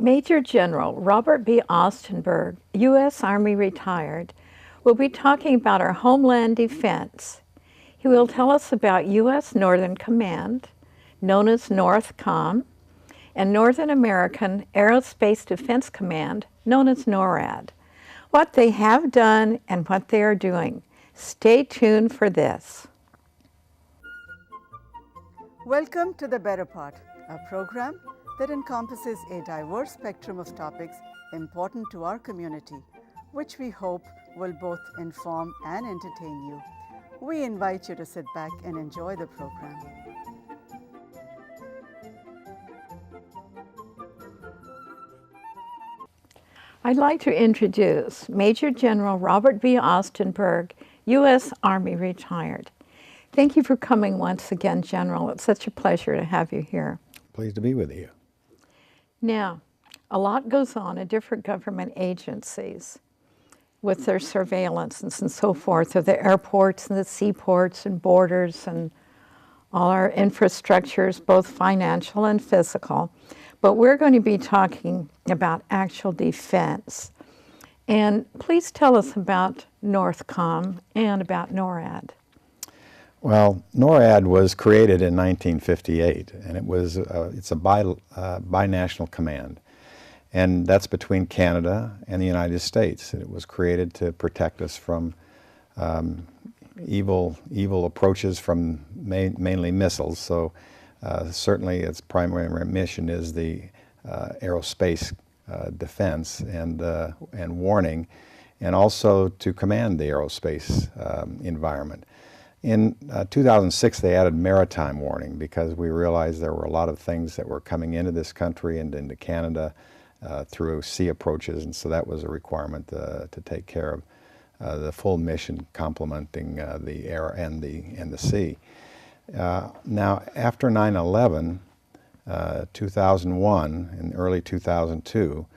Major General Robert B. Ostenberg, U.S. Army retired, will be talking about our Homeland Defense. He will tell us about U.S. Northern Command, known as NORTHCOM, and Northern American Aerospace Defense Command, known as NORAD, what they have done and what they are doing. Stay tuned for this. Welcome to The Better Part, a program that encompasses a diverse spectrum of topics important to our community, which we hope will both inform and entertain you. We invite you to sit back and enjoy the program. I'd like to introduce Major General Robert B. Ostenberg, U.S. Army retired. Thank you for coming once again, General. It's such a pleasure to have you here. Pleased to be with you. Now, a lot goes on in different government agencies with their surveillance and so forth of the airports and the seaports and borders and all our infrastructures, both financial and physical. But we're going to be talking about actual defense. And please tell us about NORTHCOM and about NORAD. Well, NORAD was created in 1958, and it's a binational command, and that's between Canada and the United States. And it was created to protect us from evil approaches from mainly missiles. So certainly, its primary mission is the aerospace defense and warning, and also to command the aerospace environment. In 2006, they added maritime warning because we realized there were a lot of things that were coming into this country and into Canada through sea approaches, and so that was a requirement to take care of the full mission complementing the air and the sea. Now, after 9/11, 2001 and early 2002,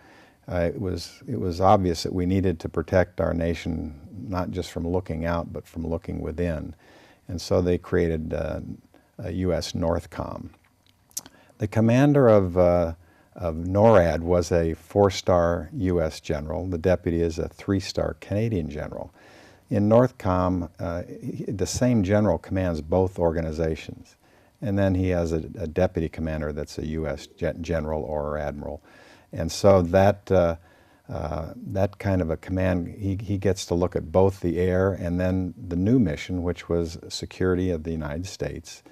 it was obvious that we needed to protect our nation not just from looking out, but from looking within. And so they created a U.S. NORTHCOM. The commander of NORAD was a 4-star U.S. general. The deputy is a 3-star Canadian general. In NORTHCOM, the same general commands both organizations. And then he has a deputy commander that's a U.S. general or admiral. And so that kind of a command, he gets to look at both the air and then the new mission, which was security of the United States,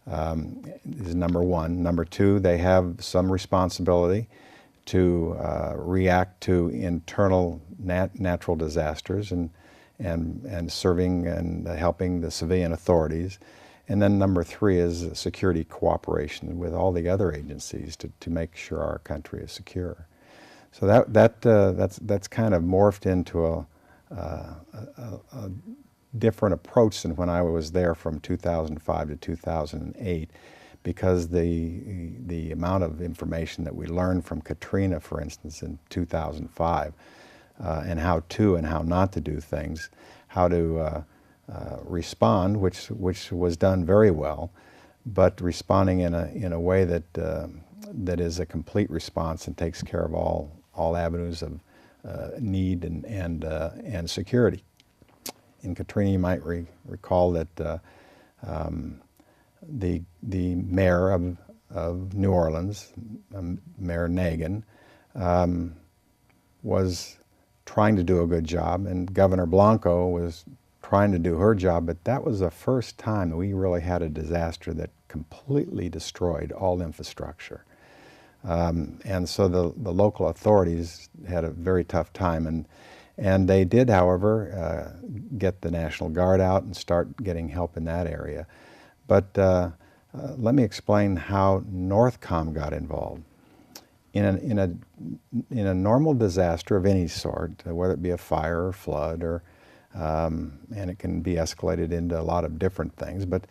is number one. Number two, they have some responsibility to react to internal natural disasters and serving and helping the civilian authorities. And then number three is security cooperation with all the other agencies to make sure our country is secure. So that's kind of morphed into a different approach than when I was there from 2005 to 2008, because the amount of information that we learned from Katrina, for instance, in 2005, and how to and how not to do things, how to respond, which was done very well, but responding in a way that is a complete response and takes care of all avenues of need and security. In Katrina, you might recall that the mayor of New Orleans, Mayor Nagin, was trying to do a good job, and Governor Blanco was trying to do her job, but that was the first time that we really had a disaster that completely destroyed all infrastructure. And so the local authorities had a very tough time, and they did, however, get the National Guard out and start getting help in that area. But let me explain how NORTHCOM got involved. In a normal disaster of any sort, whether it be a fire or flood, and it can be escalated into a lot of different things, but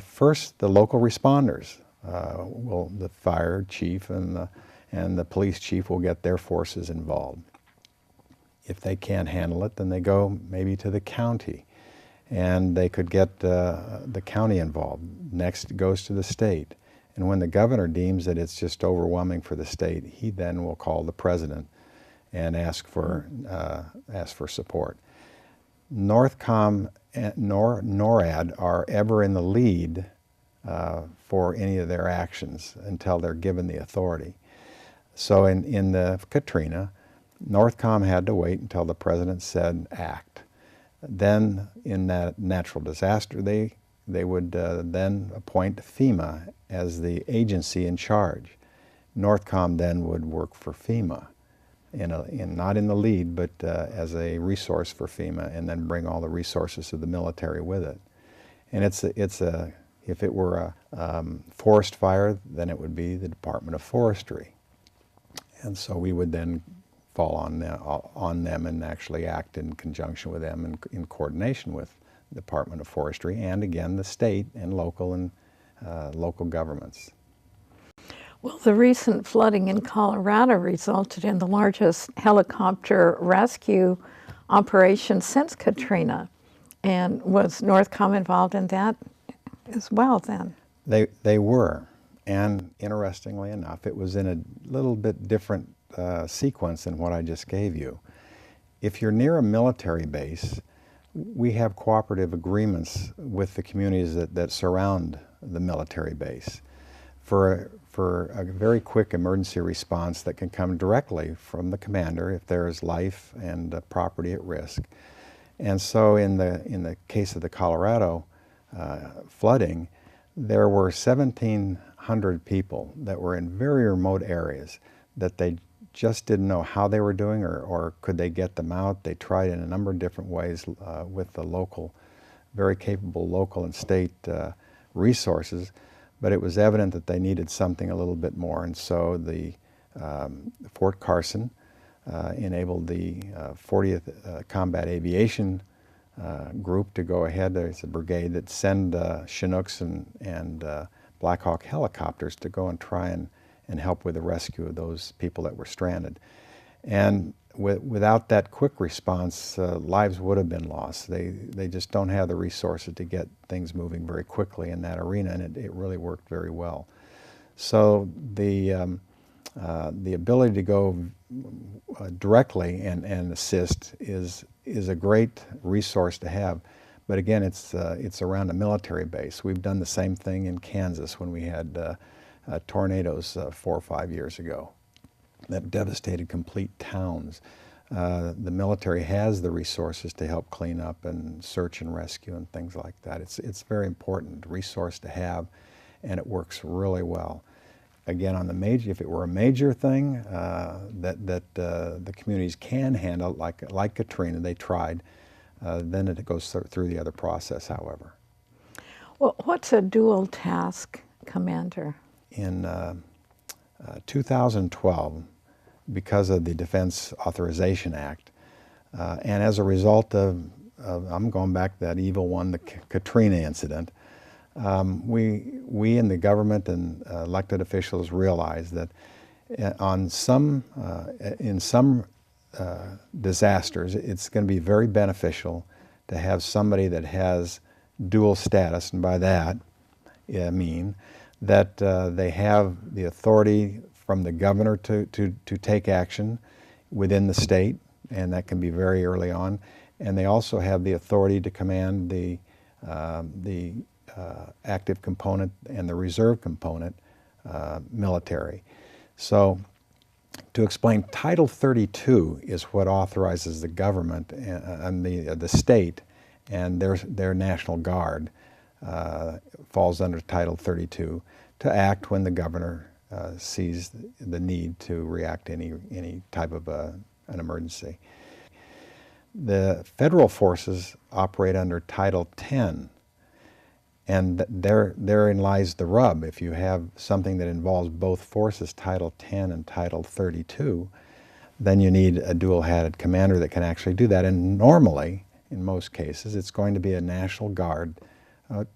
first the local responders. The fire chief and the police chief will get their forces involved. If they can't handle it, then they go maybe to the county, and they could get the county involved. Next it goes to the state, And when the governor deems that it's just overwhelming for the state, he then will call the president and ask for support. NORTHCOM and NORAD are ever in the lead for any of their actions until they're given the authority. So in the Katrina, NORTHCOM had to wait until the president said act. Then in that natural disaster, they would then appoint FEMA as the agency in charge. NORTHCOM then would work for FEMA, not in the lead, but as a resource for FEMA, and then bring all the resources of the military with it. And if it were a forest fire, then it would be the Department of Forestry. And so we would then fall on them and actually act in conjunction with them and in coordination with the Department of Forestry and, again, the state and local governments. Well, the recent flooding in Colorado resulted in the largest helicopter rescue operation since Katrina. And was NORTHCOM involved in that as well then? They were. And interestingly enough, it was in a little bit different sequence than what I just gave you. If you're near a military base, we have cooperative agreements with the communities that surround the military base for a very quick emergency response that can come directly from the commander if there is life and property at risk. And so in the case of the Colorado flooding, there were 1,700 people that were in very remote areas that they just didn't know how they were doing or could they get them out. They tried in a number of different ways with the local, very capable local and state resources, but it was evident that they needed something a little bit more. And so the Fort Carson enabled the 40th Combat Aviation Group to go ahead. There's a brigade that send Chinooks and Black Hawk helicopters to go and try and help with the rescue of those people that were stranded. And without that quick response, lives would have been lost. They just don't have the resources to get things moving very quickly in that arena, and it really worked very well. So the ability to go directly and assist is a great resource to have. But again, it's around a military base. We've done the same thing in Kansas when we had tornadoes 4 or 5 years ago that devastated complete towns. The military has the resources to help clean up and search and rescue and things like that. It's very important resource to have, and it works really well. Again, on the major, if it were a major thing that the communities can handle, like Katrina, they tried, then it goes through the other process, however. Well, what's a dual task commander? In 2012, because of the Defense Authorization Act, and as a result of I'm going back to that evil one, the Katrina incident, we in the government and elected officials realized that in some disasters, it's going to be very beneficial to have somebody that has dual status, and by that I mean that they have the authority from the governor to take action within the state, and that can be very early on, and they also have the authority to command the active component and the reserve component military. So to explain, Title 32 is what authorizes the government and the state and their National Guard falls under Title 32 to act when the governor sees the need to react to any type of an emergency. The federal forces operate under Title 10, and therein lies the rub. If you have something that involves both forces, Title 10 and Title 32, then you need a dual-hatted commander that can actually do that. And normally, in most cases, it's going to be a National Guard,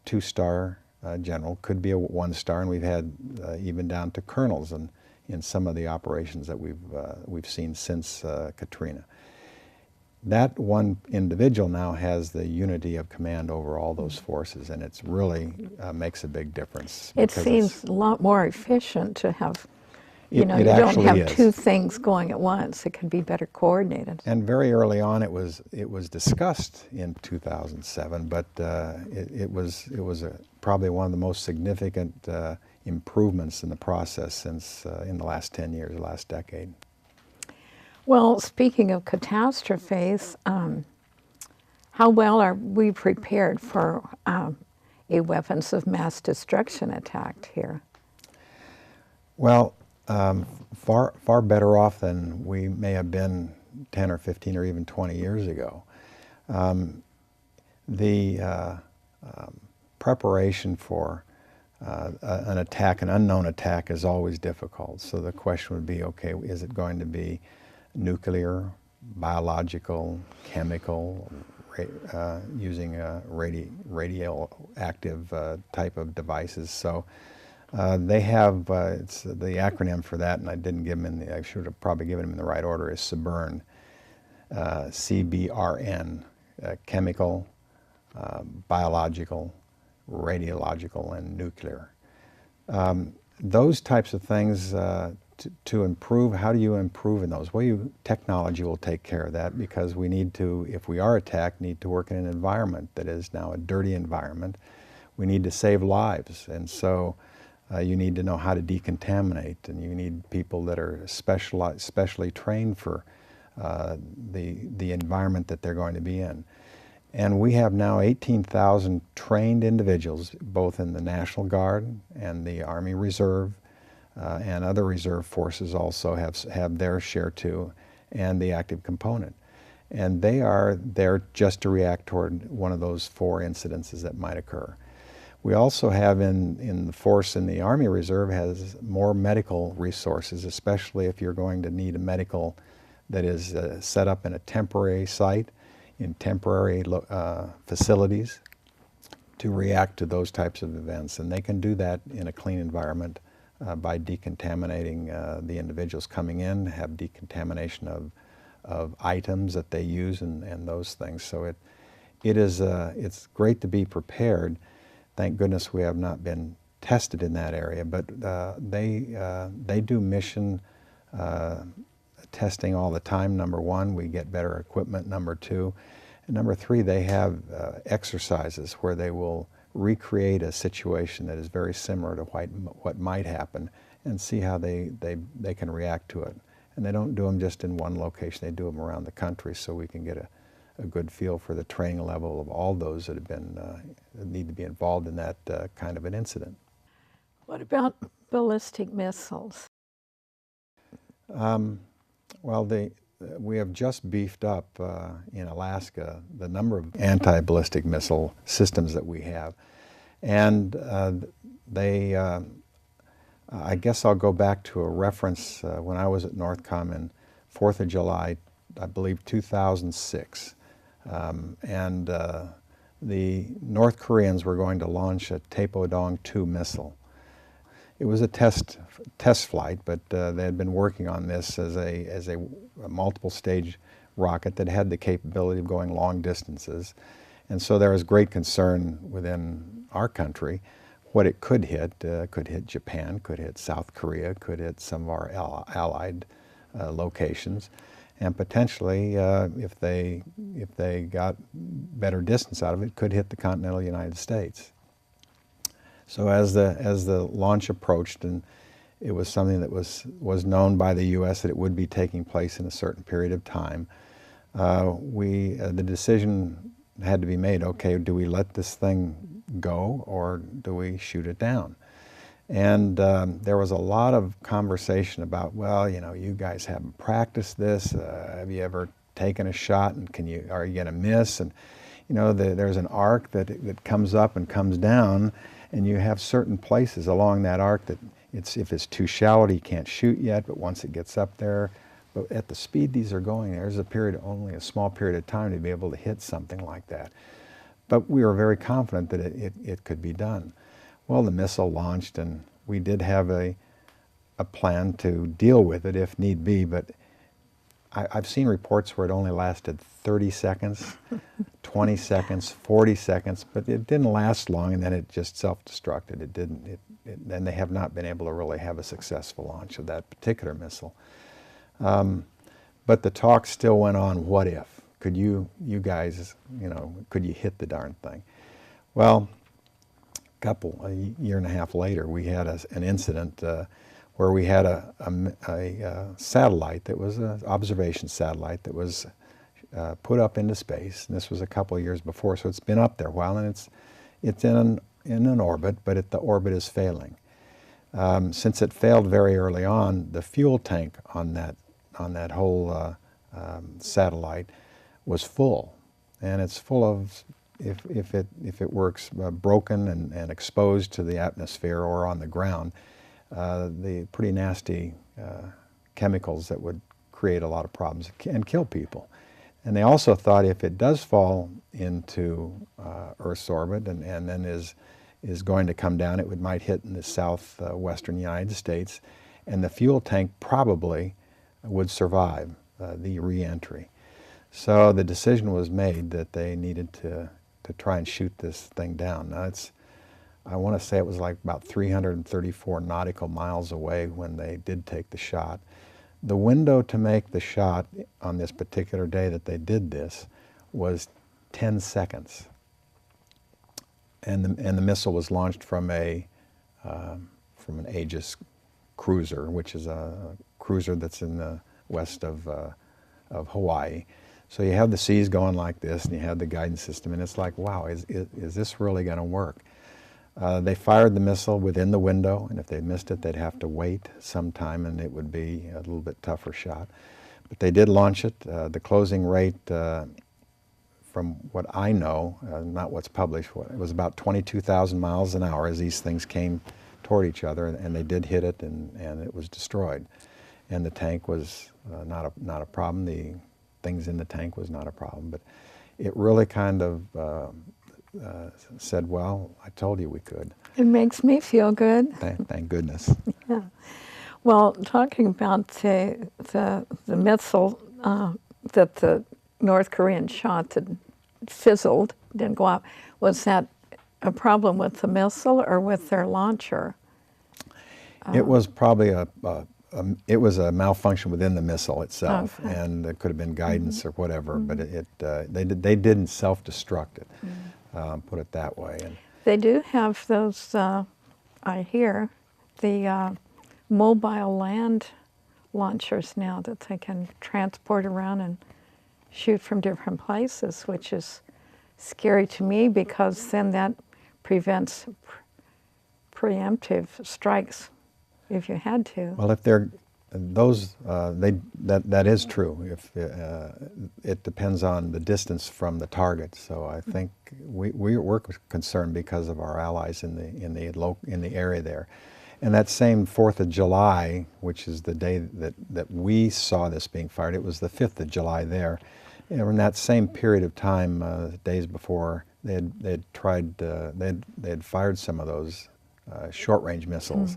two-star general, could be a one-star, and we've had even down to colonels in some of the operations that we've seen since Katrina. that one individual now has the unity of command over all those forces, and it's really makes a big difference. It because seems a lot more efficient to have, you It- know, it you don't actually have is. two things going at once. It can be better coordinated. And very early on, it was discussed in 2007, but it was probably one of the most significant improvements in the process since in the last 10 years, the last decade. Well, speaking of catastrophes, how well are we prepared for a weapons of mass destruction attack here? Well, far better off than we may have been 10 or 15 or even 20 years ago. The preparation for an attack, an unknown attack, is always difficult. So the question would be, okay, is it going to be nuclear, biological, chemical, using radioactive type of devices? So they have, it's the acronym for that, and I didn't give them I should have probably given them in the right order, is CBRN, CBRN, chemical, biological, radiological, and nuclear. Those types of things to improve, how do you improve in those? Well, technology will take care of that, because we need to, if we are attacked, need to work in an environment that is now a dirty environment. We need to save lives, and so you need to know how to decontaminate, and you need people that are specially trained for the environment that they're going to be in. And we have now 18,000 trained individuals, both in the National Guard and the Army Reserve, and other reserve forces also have their share too, and the active component. And they are there just to react toward one of those 4 incidences that might occur. We also have in the force in the Army Reserve has more medical resources, especially if you're going to need a medical that is set up in a temporary site, in temporary facilities, to react to those types of events. And they can do that in a clean environment by decontaminating the individuals coming in, have decontamination of items that they use, and those things. So it's great to be prepared. Thank goodness we have not been tested in that area, but they do mission testing all the time. Number 1, we get better equipment. Number 2, and number 3, they have exercises where they will recreate a situation that is very similar to what might happen, and see how they can react to it. And they don't do them just in one location, they do them around the country, so we can get a good feel for the training level of all those that have been that need to be involved in that kind of an incident. What about ballistic missiles? Well, we have just beefed up in Alaska the number of anti-ballistic missile systems that we have. And I guess I'll go back to a reference when I was at NORTHCOM in 4th of July, I believe 2006. And the North Koreans were going to launch a Taepodong-2 missile. It was a test flight, but they had been working on this as a multiple stage rocket that had the capability of going long distances. And so there was great concern within our country what it could hit. Could hit Japan, could hit South Korea, could hit some of our allied locations. And potentially, if they got better distance out of it, could hit the continental United States. So as the launch approached, and it was something that was known by the U.S. that it would be taking place in a certain period of time, the decision had to be made. Okay, do we let this thing go, or do we shoot it down? And there was a lot of conversation about, well, you know, you guys haven't practiced this. Have you ever taken a shot, and are you going to miss? And you know, there's an arc that comes up and comes down, and you have certain places along that arc that if it's too shallow, you can't shoot yet. But once it gets up there, but at the speed these are going, there's only a small period of time to be able to hit something like that. But we were very confident that it could be done. Well, the missile launched, and we did have a plan to deal with it if need be, but I've seen reports where it only lasted 30 seconds, 20 seconds, 40 seconds, but it didn't last long, and then it just self-destructed. It didn't, and they have not been able to really have a successful launch of that particular missile. But the talk still went on, what if? Could you guys, could you hit the darn thing? Well, a year and a half later, we had an incident where we had a satellite that was an observation satellite that was put up into space, and this was a couple of years before, so it's been up there a while, and it's in an orbit, but the orbit is failing. Since it failed very early on, the fuel tank on that whole satellite was full, and it's full of, if it works broken and exposed to the atmosphere or on the ground, the pretty nasty chemicals that would create a lot of problems and kill people. And they also thought if it does fall into Earth's orbit and then is going to come down, it might hit in the southwestern United States, and the fuel tank probably would survive the re-entry. So the decision was made that they needed to try and shoot this thing down. Now I want to say it was like about 334 nautical miles away when they did take the shot. The window to make the shot on this particular day that they did this was 10 seconds. And the missile was launched from an Aegis cruiser, which is a cruiser that's in the west of Hawaii. So you have the seas going like this, and you have the guidance system, and it's like, wow, is this really going to work? They fired the missile within the window, and if they missed it, they'd have to wait some time, and it would be a little bit tougher shot. But they did launch it. The closing rate, from what I know, not what's published, it was about 22,000 miles an hour as these things came toward each other, and they did hit it, and it was destroyed. And the tank was not a problem. The things in the tank was not a problem, but it really kind of said, well, I told you we could. It makes me feel good. Thank goodness. Yeah. Well, talking about the missile that the North Korean shot that fizzled, didn't go out, was that a problem with the missile or with their launcher? It was probably it was a malfunction within the missile itself, okay. And it could have been guidance or whatever, but they didn't self-destruct it, put it that way. And they do have those, I hear, the mobile land launchers now that they can transport around and shoot from different places, which is scary to me because then that prevents preemptive strikes if you had to. well, if they're those, that is true. If it depends on the distance from the target, so I think we're concerned because of our allies in the area there. And that same 4th of July, which is the day that we saw this being fired, it was the 5th of July there. And in that same period of time, days before, they had fired some of those short-range missiles,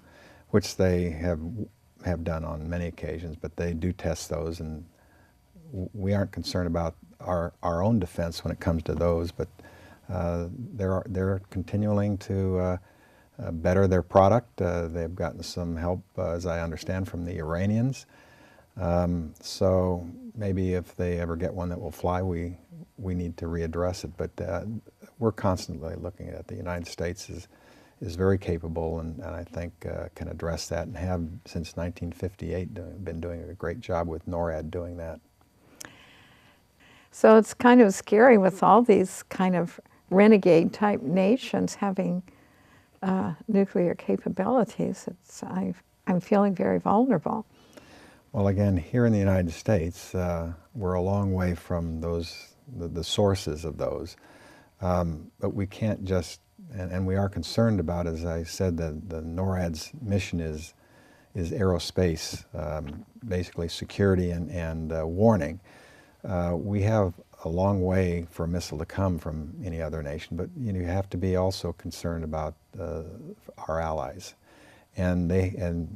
which they have done on many occasions, but they do test those, and we aren't concerned about our own defense when it comes to those, but they're continuing to better their product. They've gotten some help, as I understand, from the Iranians. So maybe if they ever get one that will fly, we need to readdress it. But we're constantly looking at it. The United States is very capable, and I think can address that, and have since 1958 been doing a great job with NORAD doing that. So it's kind of scary with all these kind of renegade type nations having nuclear capabilities. I'm feeling very vulnerable. Well, again, here in the United States, we're a long way from the sources of those, but we can't just. And we are concerned about, as I said, the NORAD's mission is aerospace, basically security and warning. We have a long way for a missile to come from any other nation, but you have to be also concerned about our allies, and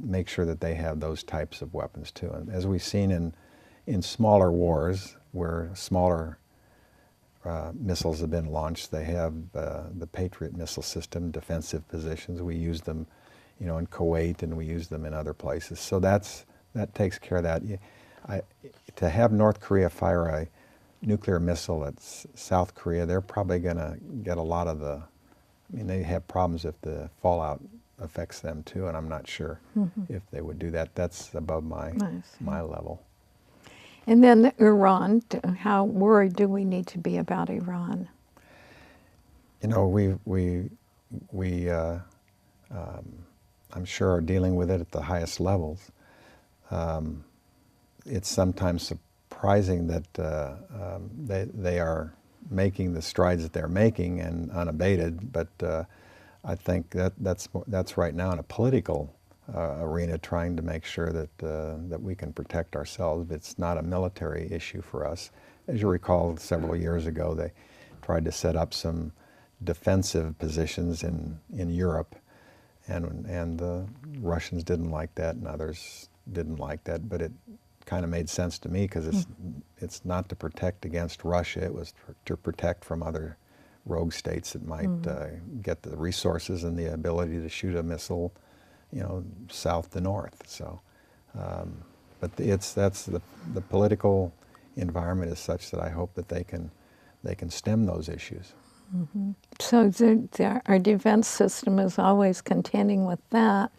make sure that they have those types of weapons too. And as we've seen in smaller wars where smaller missiles have been launched, they have the Patriot missile system, defensive positions. We use them, you know, in Kuwait, and we use them in other places. So that takes care of that. To have North Korea fire a nuclear missile at South Korea, they're probably going to get a lot of the, I mean, they have problems if the fallout affects them too, and I'm not sure if they would do that. That's above my level. And then Iran, how worried do we need to be about Iran? You know, I'm sure are dealing with it at the highest levels. It's sometimes surprising that they are making the strides that they're making and unabated, but I think that's right now in a political arena, trying to make sure that we can protect ourselves. It's not a military issue for us. As you recall, several years ago, they tried to set up some defensive positions in Europe, and the Russians didn't like that, and others didn't like that. But it kind of made sense to me, because it's not to protect against Russia. It was to protect from other rogue states that might get the resources and the ability to shoot a missile, you know, south to north. So, but that's the political environment is such that I hope that they can stem those issues. So our defense system is always contending with that.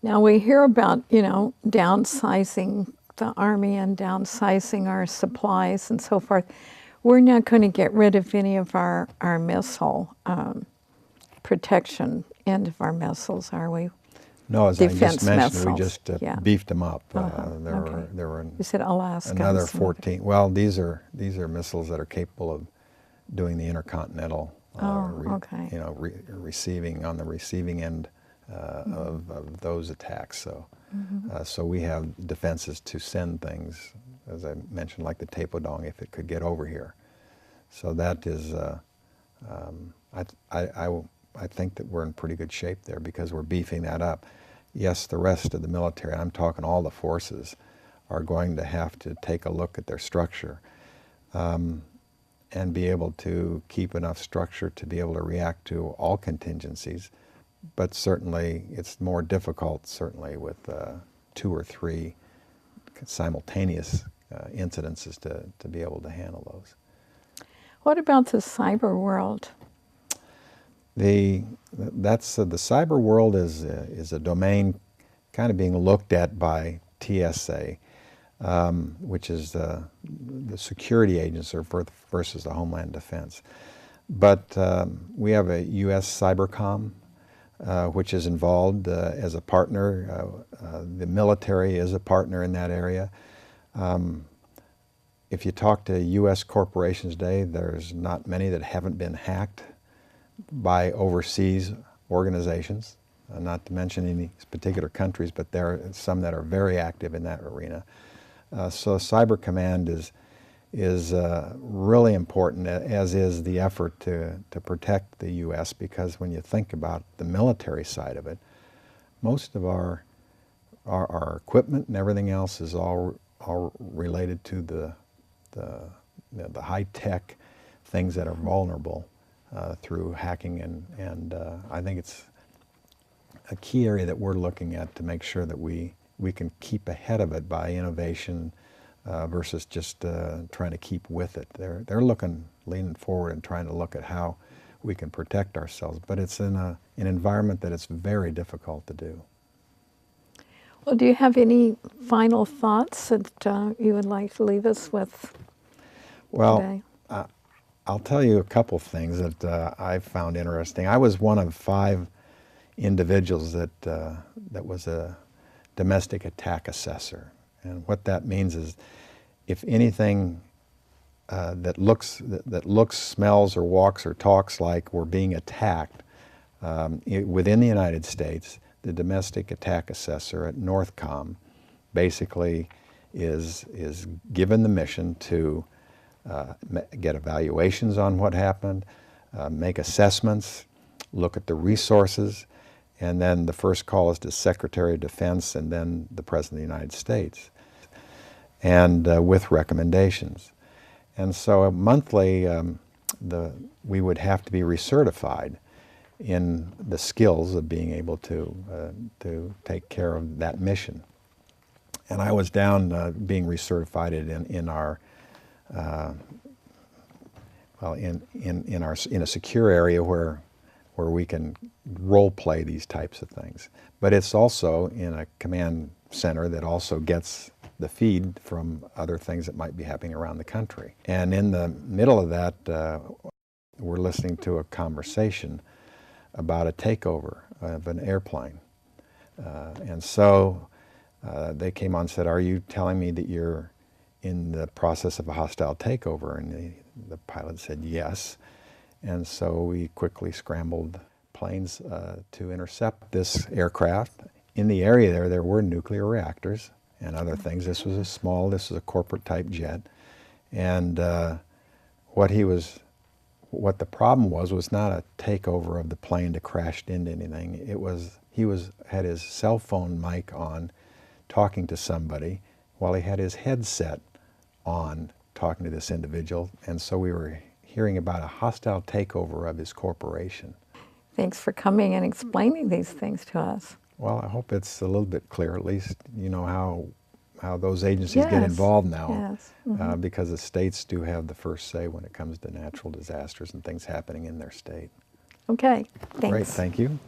Now we hear about, you know, downsizing the Army and downsizing our supplies and so forth. We're not going to get rid of any of our missile protection, end of our missiles, are we? No, as Defense I just mentioned, we missiles. just beefed them up. There were You said Alaska. another 14. Well, these are missiles that are capable of doing the intercontinental, you know, receiving on the receiving end of those attacks. So, so we have defenses to send things, as I mentioned, like the Taepodong, if it could get over here. So that is, I think that we're in pretty good shape there, because we're beefing that up. Yes, the rest of the military, I'm talking all the forces, are going to have to take a look at their structure and be able to keep enough structure to be able to react to all contingencies. But certainly it's more difficult, certainly with 2 or 3 simultaneous incidences to be able to handle those. What about the cyber world? The cyber world is a domain kind of being looked at by TSA, which is the security agency versus the Homeland Defense. But we have a U.S. Cybercom, which is involved as a partner. The military is a partner in that area. If you talk to U.S. corporations today, there's not many that haven't been hacked by overseas organizations, not to mention any particular countries, but there are some that are very active in that arena. So Cyber Command is really important, as is the effort to protect the U.S., because when you think about the military side of it, most of our equipment and everything else is all related to the high-tech things that are vulnerable through hacking, and I think it's a key area that we're looking at to make sure that we can keep ahead of it by innovation versus just trying to keep with it. They're leaning forward and trying to look at how we can protect ourselves, but it's in an environment that it's very difficult to do. Well, do you have any final thoughts that you would like to leave us with today? I'll tell you a couple things that I found interesting. I was one of 5 individuals that was a domestic attack assessor. And what that means is, if anything that looks, smells, or walks or talks like we're being attacked within the United States, the domestic attack assessor at NORTHCOM basically is given the mission to get evaluations on what happened, make assessments, look at the resources, and then the first call is to Secretary of Defense and then the President of the United States. and with recommendations. And so monthly, we would have to be recertified in the skills of being able to take care of that mission. And I was down being recertified in our in a secure area where we can role play these types of things. But it's also in a command center that also gets the feed from other things that might be happening around the country. And in the middle of that, we're listening to a conversation about a takeover of an airplane. And so they came on and said, "Are you telling me that you're in the process of a hostile takeover?" And the pilot said yes. And so we quickly scrambled planes to intercept this aircraft. In the area there were nuclear reactors and other things. This was a corporate type jet. And what the problem was not a takeover of the plane to crash into anything. He had his cell phone mic on, talking to somebody, while he had his headset on, talking to this individual. And so we were hearing about a hostile takeover of his corporation. Thanks for coming and explaining these things to us. Well, I hope it's a little bit clear. At least you know how those agencies get Yes, involved now, yes. because the states do have the first say when it comes to natural disasters and things happening in their state. Okay, thanks. Great, thank you.